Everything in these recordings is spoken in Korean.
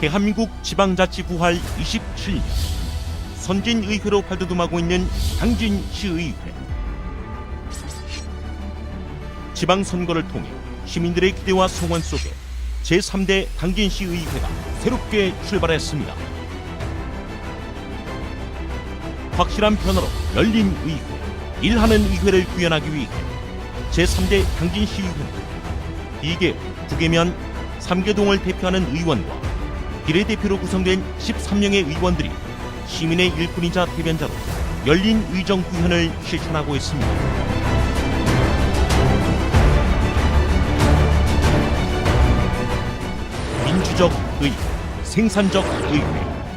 대한민국 지방자치 부활 27년 선진의회로 발돋움하고 있는 당진시의회. 지방선거를 통해 시민들의 기대와 소원 속에 제3대 당진시의회가 새롭게 출발했습니다. 확실한 변화로 열린 의회, 일하는 의회를 구현하기 위해 제3대 당진시의회는 2개, 2개면 3개동을 대표하는 의원과 비례대표로 구성된 13명의 의원들이 시민의 일꾼이자 대변자로 열린 의정 구현을 실천하고 있습니다. 민주적 의회, 생산적 의회,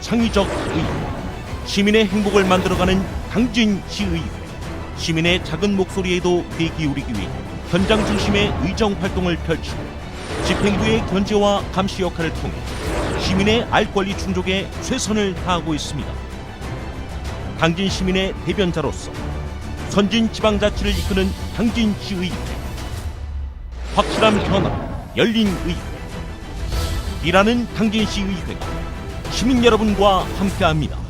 창의적 의회, 시민의 행복을 만들어가는 당진시의회. 시민의 작은 목소리에도 귀 기울이기 위해 현장 중심의 의정 활동을 펼치고 집행부의 견제와 감시 역할을 통해 시민의 알 권리 충족에 최선을 다하고 있습니다. 당진 시민의 대변자로서 선진 지방자치를 이끄는 당진시의회. 확실한 변화, 열린 의회. 일하는 당진시의회가 시민 여러분과 함께합니다.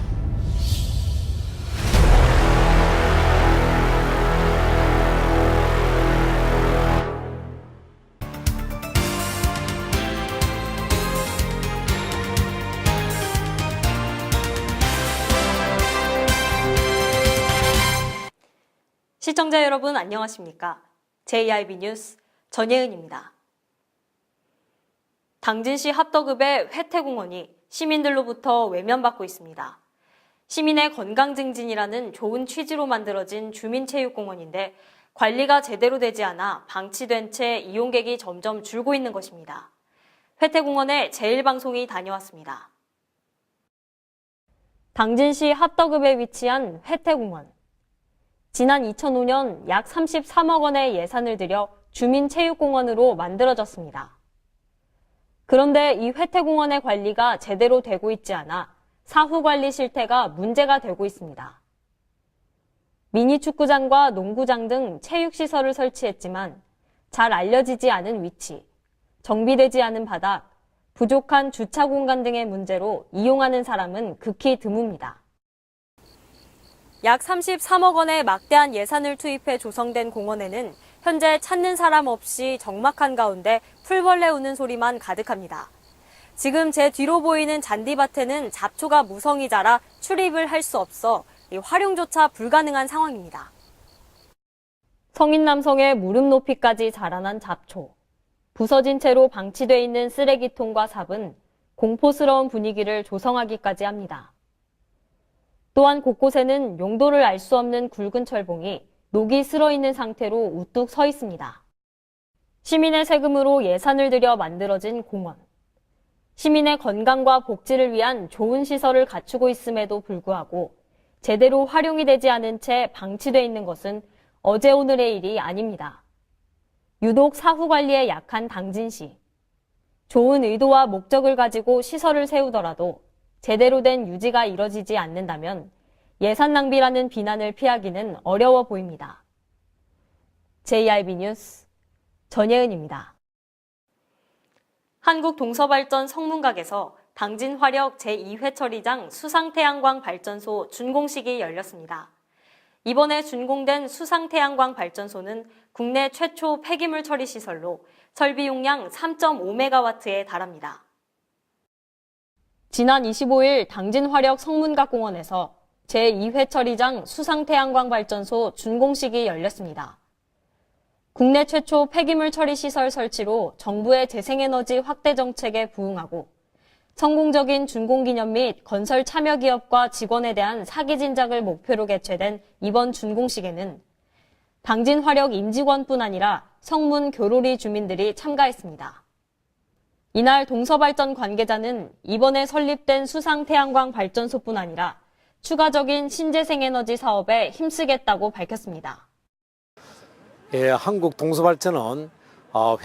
시청자 여러분 안녕하십니까? JIB 뉴스 전예은입니다. 당진시 합덕읍의 회태공원이 시민들로부터 외면받고 있습니다. 시민의 건강 증진이라는 좋은 취지로 만들어진 주민체육공원인데 관리가 제대로 되지 않아 방치된 채 이용객이 점점 줄고 있는 것입니다. 회태공원에 제1방송이 다녀왔습니다. 당진시 합덕읍에 위치한 회태공원. 지난 2005년 약 33억 원의 예산을 들여 주민체육공원으로 만들어졌습니다. 그런데 이 회태공원의 관리가 제대로 되고 있지 않아 사후관리 실태가 문제가 되고 있습니다. 미니축구장과 농구장 등 체육시설을 설치했지만 잘 알려지지 않은 위치, 정비되지 않은 바닥, 부족한 주차 공간 등의 문제로 이용하는 사람은 극히 드뭅니다. 약 33억 원의 막대한 예산을 투입해 조성된 공원에는 현재 찾는 사람 없이 적막한 가운데 풀벌레 우는 소리만 가득합니다. 지금 제 뒤로 보이는 잔디밭에는 잡초가 무성히 자라 출입을 할 수 없어 활용조차 불가능한 상황입니다. 성인 남성의 무릎 높이까지 자라난 잡초, 부서진 채로 방치돼 있는 쓰레기통과 삽은 공포스러운 분위기를 조성하기까지 합니다. 또한 곳곳에는 용도를 알 수 없는 굵은 철봉이 녹이 슬어 있는 상태로 우뚝 서 있습니다. 시민의 세금으로 예산을 들여 만들어진 공원. 시민의 건강과 복지를 위한 좋은 시설을 갖추고 있음에도 불구하고 제대로 활용이 되지 않은 채 방치돼 있는 것은 어제 오늘의 일이 아닙니다. 유독 사후 관리에 약한 당진시. 좋은 의도와 목적을 가지고 시설을 세우더라도 제대로 된 유지가 이뤄지지 않는다면 예산 낭비라는 비난을 피하기는 어려워 보입니다. JIB 뉴스 전예은입니다. 한국동서발전 성문각에서 당진화력 제2회처리장 수상태양광 발전소 준공식이 열렸습니다. 이번에 준공된 수상태양광 발전소는 국내 최초 폐기물 처리 시설로 설비 용량 3.5메가와트에 달합니다. 지난 25일 당진화력 성문각공원에서 제2회처리장 수상태양광 발전소 준공식이 열렸습니다. 국내 최초 폐기물 처리 시설 설치로 정부의 재생에너지 확대 정책에 부응하고 성공적인 준공기념 및 건설 참여 기업과 직원에 대한 사기 진작을 목표로 개최된 이번 준공식에는 당진화력 임직원뿐 아니라 성문 교로리 주민들이 참가했습니다. 이날 동서발전 관계자는 이번에 설립된 수상태양광 발전소뿐 아니라 추가적인 신재생에너지 사업에 힘쓰겠다고 밝혔습니다. 한국 동서발전은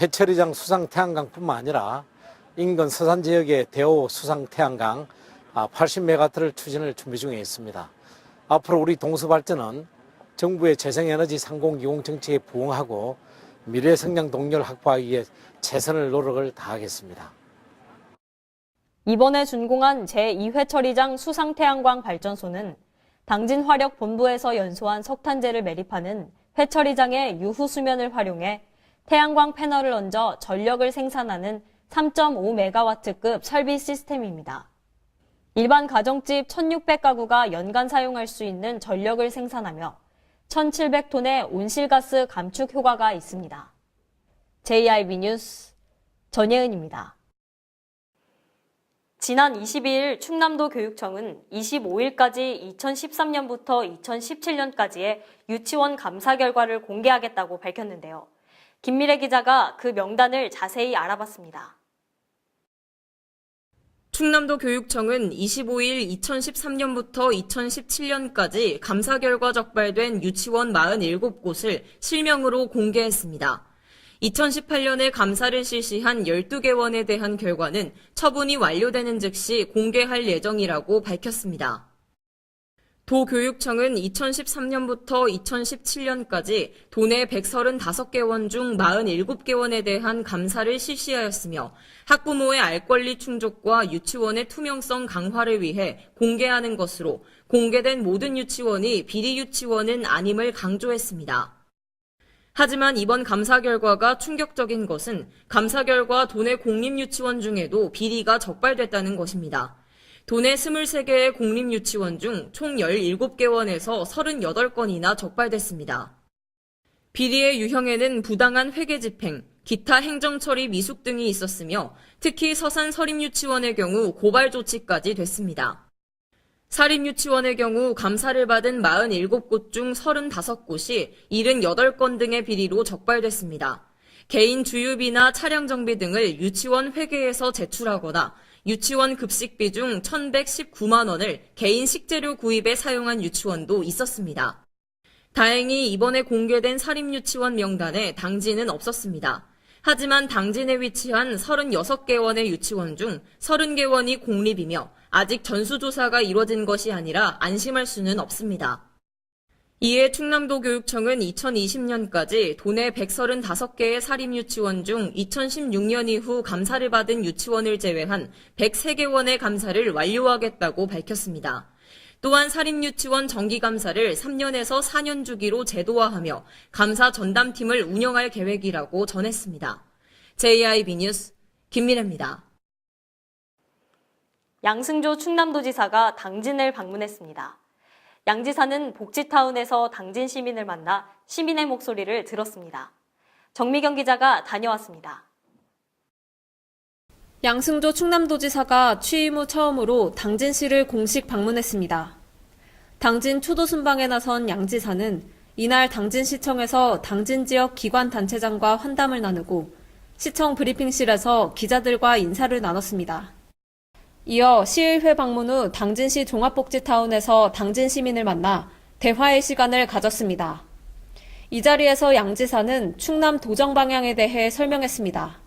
회처리장 수상태양광뿐만 아니라 인근 서산 지역의 대호 수상태양광 80메가와트를 추진을 준비 중에 있습니다. 앞으로 우리 동서발전은 정부의 재생에너지 상공기공 정책에 부응하고 미래 성장 동력을 확보하기 위해 최선을 노력을 다하겠습니다. 이번에 준공한 제2회처리장 수상태양광 발전소는 당진화력본부에서 연소한 석탄재를 매립하는 회처리장의 유후 수면을 활용해 태양광 패널을 얹어 전력을 생산하는 3.5메가와트급 설비 시스템입니다. 일반 가정집 1,600가구가 연간 사용할 수 있는 전력을 생산하며 1,700톤의 온실가스 감축 효과가 있습니다. JIB 뉴스 전예은입니다. 지난 22일 충남도 교육청은 25일까지 2013년부터 2017년까지의 유치원 감사 결과를 공개하겠다고 밝혔는데요. 김미래 기자가 그 명단을 자세히 알아봤습니다. 충남도 교육청은 25일 2013년부터 2017년까지 감사 결과 적발된 유치원 47곳을 실명으로 공개했습니다. 2018년에 감사를 실시한 12개원에 대한 결과는 처분이 완료되는 즉시 공개할 예정이라고 밝혔습니다. 도교육청은 2013년부터 2017년까지 도내 135개원 중 47개원에 대한 감사를 실시하였으며 학부모의 알 권리 충족과 유치원의 투명성 강화를 위해 공개하는 것으로 공개된 모든 유치원이 비리 유치원은 아님을 강조했습니다. 하지만 이번 감사 결과가 충격적인 것은 감사 결과 도내 공립유치원 중에도 비리가 적발됐다는 것입니다. 도내 23개의 공립유치원 중 총 17개원에서 38건이나 적발됐습니다. 비리의 유형에는 부당한 회계집행, 기타 행정처리 미숙 등이 있었으며 특히 서산 서림유치원의 경우 고발 조치까지 됐습니다. 사립유치원의 경우 감사를 받은 47곳 중 35곳이 78건 등의 비리로 적발됐습니다. 개인 주유비나 차량 정비 등을 유치원 회계에서 제출하거나 유치원 급식비 중 1,119만 원을 개인 식재료 구입에 사용한 유치원도 있었습니다. 다행히 이번에 공개된 사립유치원 명단에 당진은 없었습니다. 하지만 당진에 위치한 36개원의 유치원 중 30개원이 공립이며 아직 전수조사가 이뤄진 것이 아니라 안심할 수는 없습니다. 이에 충남도 교육청은 2020년까지 도내 135개의 사립유치원 중 2016년 이후 감사를 받은 유치원을 제외한 103개원의 감사를 완료하겠다고 밝혔습니다. 또한 사립유치원 정기감사를 3년에서 4년 주기로 제도화하며 감사 전담팀을 운영할 계획이라고 전했습니다. JIB 뉴스 김미래입니다. 양승조 충남도지사가 당진을 방문했습니다. 양 지사는 복지타운에서 당진 시민을 만나 시민의 목소리를 들었습니다. 정미경 기자가 다녀왔습니다. 양승조 충남도지사가 취임 후 처음으로 당진시를 공식 방문했습니다. 당진 초도 순방에 나선 양 지사는 이날 당진시청에서 당진 지역 기관단체장과 환담을 나누고 시청 브리핑실에서 기자들과 인사를 나눴습니다. 이어 시의회 방문 후 당진시 종합복지타운에서 당진 시민을 만나 대화의 시간을 가졌습니다. 이 자리에서 양 지사는 충남 도정 방향에 대해 설명했습니다.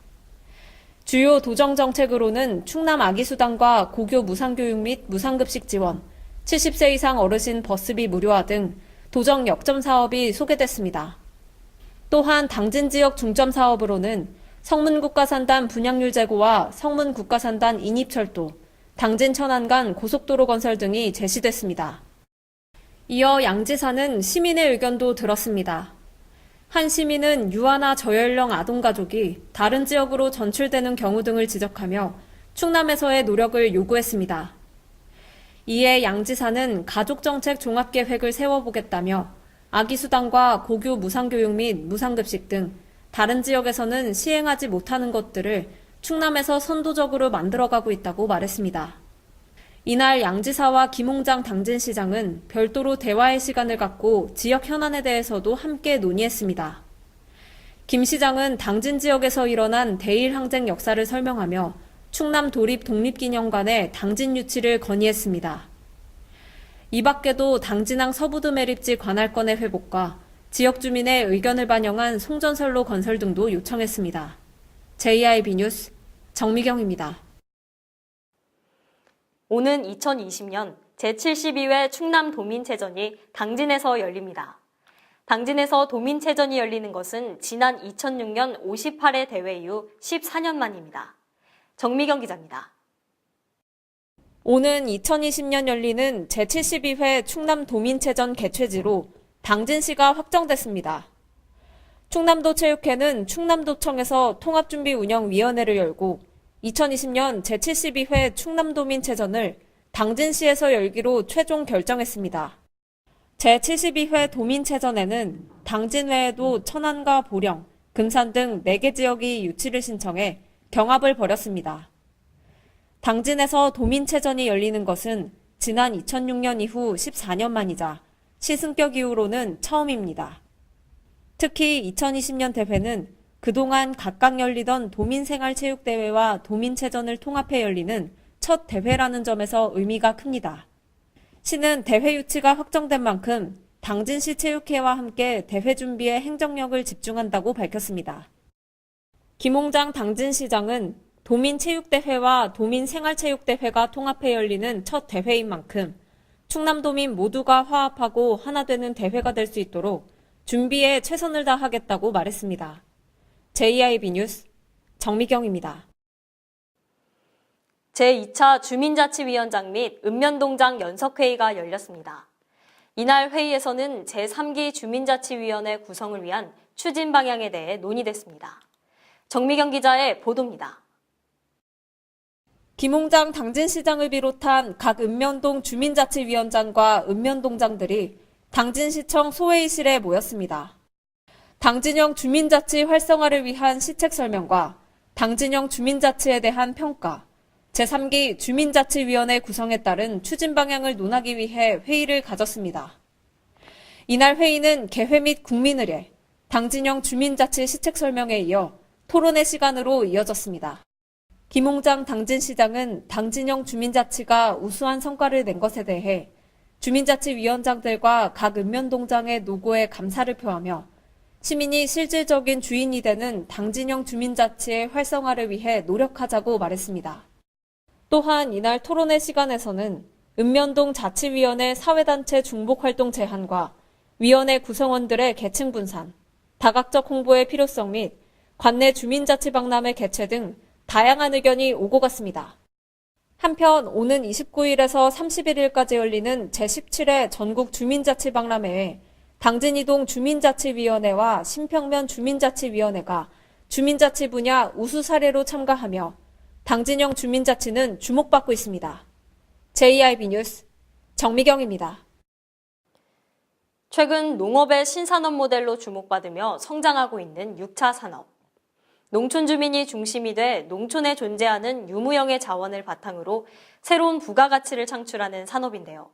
주요 도정 정책으로는 충남 아기수당과 고교 무상교육 및 무상급식 지원, 70세 이상 어르신 버스비 무료화 등 도정 역점 사업이 소개됐습니다. 또한 당진 지역 중점 사업으로는 성문국가산단 분양률 제고와 성문국가산단 인입철도, 당진 천안 간 고속도로 건설 등이 제시됐습니다. 이어 양 지사는 시민의 의견도 들었습니다. 한 시민은 유아나 저연령 아동가족이 다른 지역으로 전출되는 경우 등을 지적하며 충남에서의 노력을 요구했습니다. 이에 양 지사는 가족정책 종합계획을 세워보겠다며 아기수당과 고교 무상교육 및 무상급식 등 다른 지역에서는 시행하지 못하는 것들을 충남에서 선도적으로 만들어가고 있다고 말했습니다. 이날 양 지사와 김홍장 당진시장은 별도로 대화의 시간을 갖고 지역 현안에 대해서도 함께 논의했습니다. 김 시장은 당진 지역에서 일어난 대일 항쟁 역사를 설명하며 충남 도립 독립기념관에 당진 유치를 건의했습니다. 이 밖에도 당진항 서부도 매립지 관할권의 회복과 지역 주민의 의견을 반영한 송전선로 건설 등도 요청했습니다. JIB 뉴스 정미경입니다. 오는 2020년 제72회 충남도민체전이 당진에서 열립니다. 당진에서 도민체전이 열리는 것은 지난 2006년 58회 대회 이후 14년 만입니다. 정미경 기자입니다. 오는 2020년 열리는 제72회 충남도민체전 개최지로 당진시가 확정됐습니다. 충남도 체육회는 충남도청에서 통합준비운영위원회를 열고 2020년 제72회 충남도민체전을 당진시에서 열기로 최종 결정했습니다. 제72회 도민체전에는 당진 외에도 천안과 보령, 금산 등 4개 지역이 유치를 신청해 경합을 벌였습니다. 당진에서 도민체전이 열리는 것은 지난 2006년 이후 14년 만이자 시승격 이후로는 처음입니다. 특히 2020년 대회는 그동안 각각 열리던 도민생활체육대회와 도민체전을 통합해 열리는 첫 대회라는 점에서 의미가 큽니다. 시는 대회 유치가 확정된 만큼 당진시 체육회와 함께 대회 준비에 행정력을 집중한다고 밝혔습니다. 김홍장 당진시장은 도민체육대회와 도민생활체육대회가 통합해 열리는 첫 대회인 만큼 충남도민 모두가 화합하고 하나 되는 대회가 될 수 있도록 준비에 최선을 다하겠다고 말했습니다. JIB 뉴스 정미경입니다. 제2차 주민자치위원장 및 읍면동장 연석회의가 열렸습니다. 이날 회의에서는 제3기 주민자치위원회 구성을 위한 추진 방향에 대해 논의됐습니다. 정미경 기자의 보도입니다. 김홍장 당진시장을 비롯한 각 읍면동 주민자치위원장과 읍면동장들이 당진시청 소회의실에 모였습니다. 당진형 주민자치 활성화를 위한 시책 설명과 당진형 주민자치에 대한 평가, 제3기 주민자치위원회 구성에 따른 추진 방향을 논하기 위해 회의를 가졌습니다. 이날 회의는 개회 및 국민의례, 당진형 주민자치 시책 설명에 이어 토론회 시간으로 이어졌습니다. 김홍장 당진시장은 당진형 주민자치가 우수한 성과를 낸 것에 대해 주민자치위원장들과 각 읍면동장의 노고에 감사를 표하며 시민이 실질적인 주인이 되는 당진형 주민자치의 활성화를 위해 노력하자고 말했습니다. 또한 이날 토론회 시간에서는 읍면동 자치위원회 사회단체 중복활동 제한과 위원회 구성원들의 계층 분산, 다각적 홍보의 필요성 및 관내 주민자치박람회 개최 등 다양한 의견이 오고 갔습니다. 한편 오는 29일에서 31일까지 열리는 제17회 전국 주민자치박람회에 당진이동 주민자치위원회와 신평면 주민자치위원회가 주민자치 분야 우수 사례로 참가하며 당진형 주민자치는 주목받고 있습니다. JIB 뉴스 정미경입니다. 최근 농업의 신산업 모델로 주목받으며 성장하고 있는 6차 산업. 농촌 주민이 중심이 돼 농촌에 존재하는 유무형의 자원을 바탕으로 새로운 부가가치를 창출하는 산업인데요.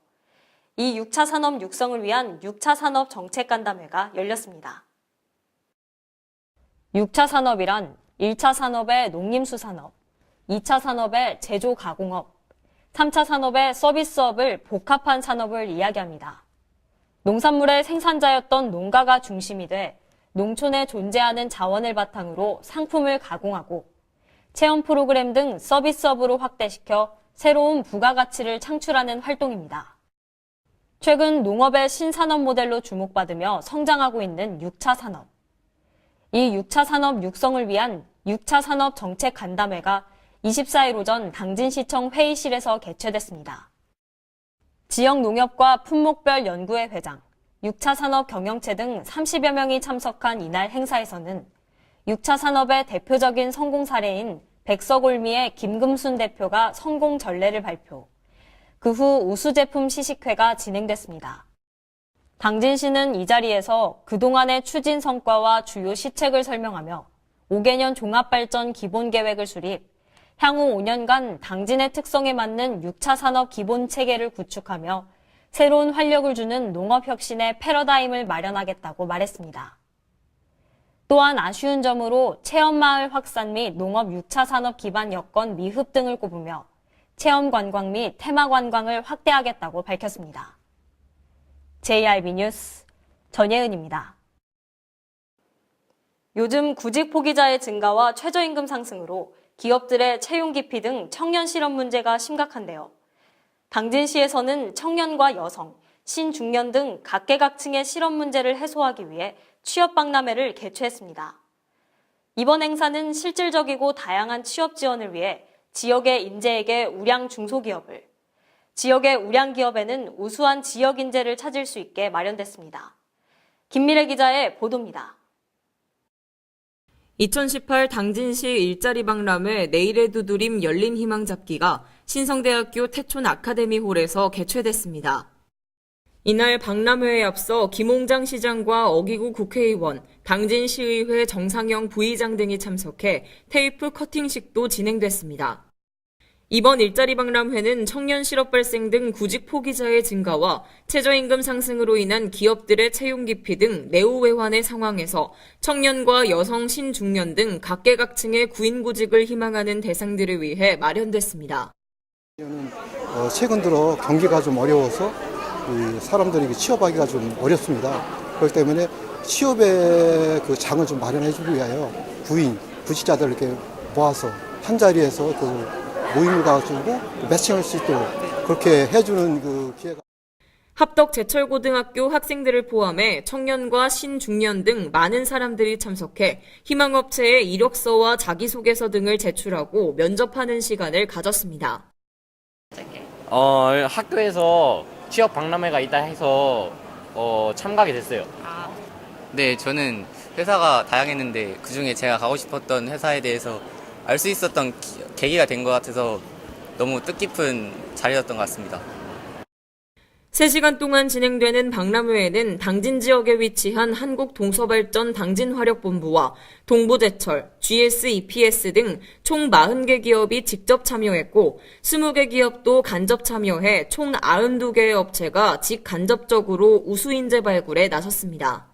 이 6차 산업 육성을 위한 6차 산업 정책간담회가 열렸습니다. 6차 산업이란 1차 산업의 농림수산업, 2차 산업의 제조가공업, 3차 산업의 서비스업을 복합한 산업을 이야기합니다. 농산물의 생산자였던 농가가 중심이 돼 농촌에 존재하는 자원을 바탕으로 상품을 가공하고 체험 프로그램 등 서비스업으로 확대시켜 새로운 부가가치를 창출하는 활동입니다. 최근 농업의 신산업 모델로 주목받으며 성장하고 있는 6차 산업. 이 6차 산업 육성을 위한 6차 산업 정책 간담회가 24일 오전 당진시청 회의실에서 개최됐습니다. 지역 농협과 품목별 연구회 회장, 6차 산업 경영체 등 30여 명이 참석한 이날 행사에서는 6차 산업의 대표적인 성공 사례인 백석올미의 김금순 대표가 성공 전례를 발표, 그 후 우수 제품 시식회가 진행됐습니다. 당진시는 이 자리에서 그동안의 추진 성과와 주요 시책을 설명하며 5개년 종합발전 기본계획을 수립, 향후 5년간 당진의 특성에 맞는 6차 산업 기본체계를 구축하며 새로운 활력을 주는 농업혁신의 패러다임을 마련하겠다고 말했습니다. 또한 아쉬운 점으로 체험마을 확산 및 농업 6차 산업 기반 여건 미흡 등을 꼽으며 체험관광 및 테마관광을 확대하겠다고 밝혔습니다. JIB 뉴스 전예은입니다. 요즘 구직 포기자의 증가와 최저임금 상승으로 기업들의 채용 기피 등 청년 실업 문제가 심각한데요. 당진시에서는 청년과 여성, 신중년 등 각계각층의 실업 문제를 해소하기 위해 취업 박람회를 개최했습니다. 이번 행사는 실질적이고 다양한 취업 지원을 위해 지역의 인재에게 우량 중소기업을, 지역의 우량 기업에는 우수한 지역 인재를 찾을 수 있게 마련됐습니다. 김미래 기자의 보도입니다. 2018 당진시 일자리 박람회 내일의 두드림 열린 희망 잡기가 신성대학교 태촌 아카데미홀에서 개최됐습니다. 이날 박람회에 앞서 김홍장 시장과 어기구 국회의원, 당진시의회 정상영 부의장 등이 참석해 테이프 커팅식도 진행됐습니다. 이번 일자리 박람회는 청년 실업 발생 등 구직 포기자의 증가와 최저임금 상승으로 인한 기업들의 채용 기피 등 내후 외환의 상황에서 청년과 여성, 신중년 등 각계각층의 구인구직을 희망하는 대상들을 위해 마련됐습니다. 최근 들어 경기가 좀 어려워서 사람들이 취업하기가 좀 어렵습니다. 그렇기 때문에 취업의 그 장을 좀 마련해 주기 위하여 구직자들을 이렇게 모아서 한 자리에서 그 모임을 가지고 매칭할 수 있도록 그렇게 해주는 그 기회가. 합덕 제철고등학교 학생들을 포함해 청년과 신중년 등 많은 사람들이 참석해 희망업체에 이력서와 자기소개서 등을 제출하고 면접하는 시간을 가졌습니다. 학교에서 취업 박람회가 있다 해서 참가하게 됐어요. 네, 저는 회사가 다양했는데 그중에 제가 가고 싶었던 회사에 대해서 알 수 있었던 계기가 된 것 같아서 너무 뜻깊은 자리였던 것 같습니다. 3시간 동안 진행되는 박람회에는 당진 지역에 위치한 한국동서발전 당진화력본부와 동부제철, GS-EPS 등 총 40개 기업이 직접 참여했고 20개 기업도 간접 참여해 총 92개의 업체가 직간접적으로 우수인재 발굴에 나섰습니다.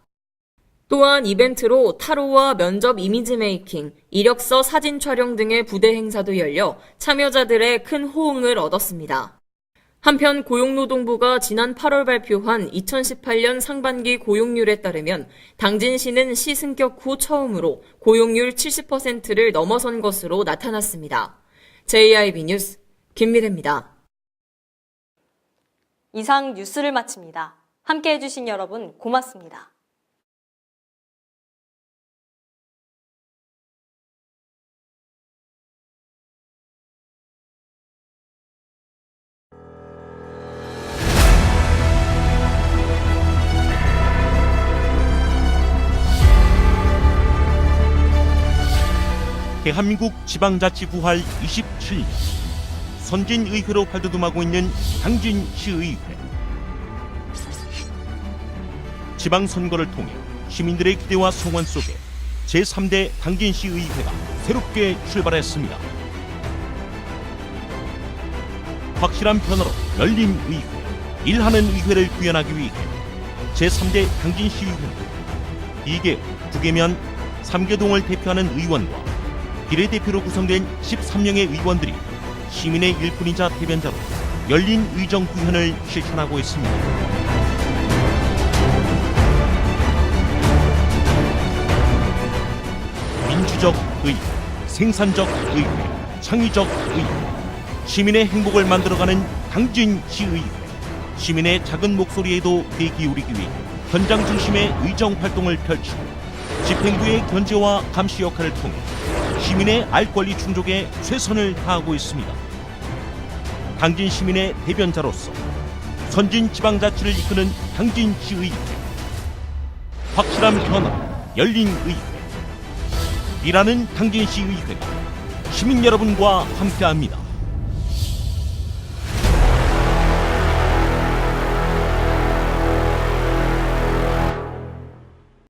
또한 이벤트로 타로와 면접 이미지 메이킹, 이력서 사진 촬영 등의 부대 행사도 열려 참여자들의 큰 호응을 얻었습니다. 한편 고용노동부가 지난 8월 발표한 2018년 상반기 고용률에 따르면 당진시는 시승격 후 처음으로 고용률 70%를 넘어선 것으로 나타났습니다. JIB 뉴스 김미래입니다. 이상 뉴스를 마칩니다. 함께해 주신 여러분 고맙습니다. 대한민국 지방자치 부활 27년 선진의회로 발돋움하고 있는 당진시의회. 지방선거를 통해 시민들의 기대와 소원 속에 제3대 당진시의회가 새롭게 출발했습니다. 확실한 변화로 열린 의회, 일하는 의회를 구현하기 위해 제3대 당진시의회는 2개, 2개면 3개동을 대표하는 의원과 비례대표로 구성된 13명의 의원들이 시민의 일꾼이자 대변자로 열린 의정 구현을 실천하고 있습니다. 민주적 의회, 생산적 의회, 창의적 의회, 시민의 행복을 만들어가는 당진시의회, 시민의 작은 목소리에도 귀 기울이기 위해 현장 중심의 의정 활동을 펼치고 집행부의 견제와 감시 역할을 통해 시민의 알 권리 충족에 최선을 다하고 있습니다. 당진 시민의 대변자로서 선진 지방자치를 이끄는 당진시의회. 확실한 변화, 열린 의회. 일하는 당진시의회가 시민 여러분과 함께합니다.